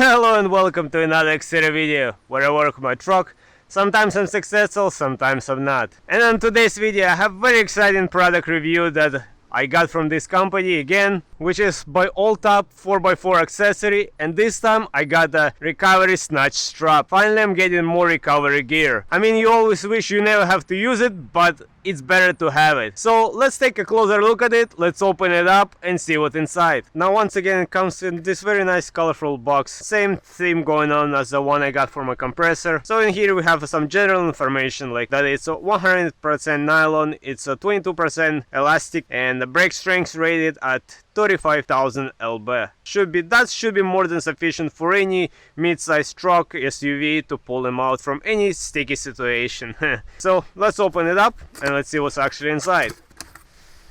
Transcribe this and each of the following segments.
Hello and welcome to another Xterra video where I work my truck. Sometimes I'm successful, sometimes I'm not. And on today's video I have very exciting product review that I got from this company again, which is by All-Top 4x4 accessory, and this time I got the recovery snatch strap. Finally I'm getting more recovery gear. I mean, you always wish you never have to use it, but it's better to have it. So let's take a closer look at it, let's open it up and see what's inside. Now once again it comes in this very nice colorful box, same theme going on as the one I got for my compressor. So in here we have some general information like that it's a 100% nylon, it's a 22% elastic, and the brake strength rated at 35,000 lb. That should be more than sufficient for any mid-sized truck SUV to pull them out from any sticky situation. So let's open it up and let's see what's actually inside.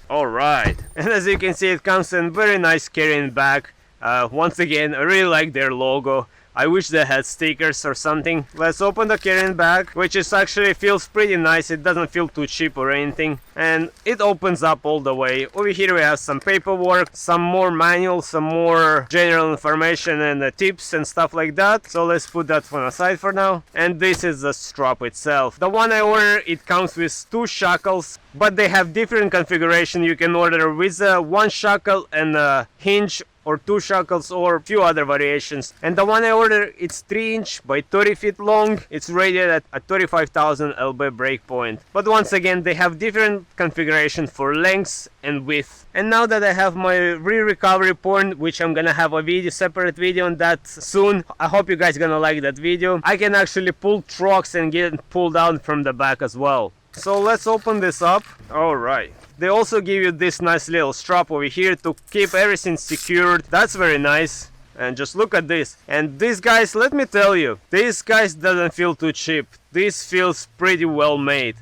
Alright, and as you can see it comes in very nice carrying bag. Once again, I really like their logo. I wish they had stickers or something. Let's open the carrying bag, which is actually feels pretty nice. It doesn't feel too cheap or anything, and it opens up all the way. Over here we have some paperwork, some more manuals, some more general information and tips and stuff like that. So let's put that one aside for now. And this is the strap itself. The one I ordered, it comes with two shackles, but they have different configuration. You can order with one shackle and a hinge, or two shackles, or a few other variations. And the one I ordered, it's 3 inch by 30 feet long. It's rated at a 35,000 lb brake point. But once again, they have different configuration for lengths and width. And now that I have my rear recovery point, which I'm gonna have a separate video on that soon, I hope you guys gonna like that video. I can actually pull trucks and get pulled down from the back as well. So let's open this up. Alright. They also give you this nice little strap over here to keep everything secured. That's very nice. And just look at this. And these guys, let me tell you, this guys doesn't feel too cheap. This feels pretty well made.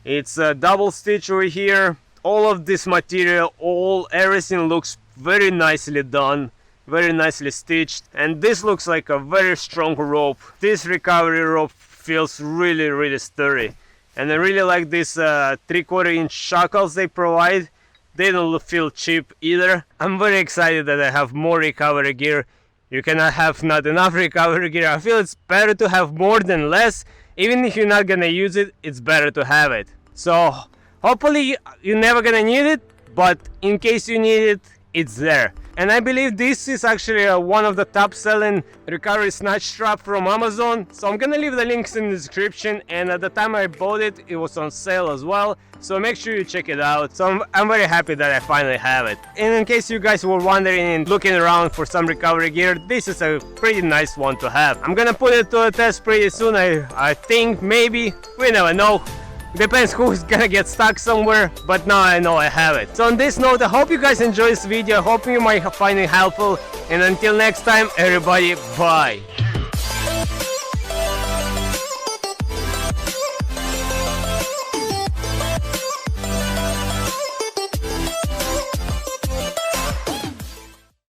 It's a double stitch over here. All of this material, everything looks very nicely done. Very nicely stitched. And this looks like a very strong rope. This recovery rope feels really sturdy. And I really like these 3/4 inch shackles they provide. They don't feel cheap either. I'm very excited that I have more recovery gear. You cannot have not enough recovery gear. I feel it's better to have more than less. Even if you're not gonna use it, it's better to have it. So hopefully you're never gonna need it, but in case you need it, it's there. And I believe this is actually one of the top selling recovery snatch strap from Amazon. So I'm gonna leave the links in the description, and at the time I bought it, it was on sale as well. So make sure you check it out. So I'm very happy that I finally have it. And in case you guys were wondering and looking around for some recovery gear, this is a pretty nice one to have. I'm gonna put it to a test pretty soon. I think, maybe, we never know. Depends who's gonna get stuck somewhere, but now I know I have it. So on this note, I hope you guys enjoy this video. I hope you might find it helpful. And until next time, everybody, bye.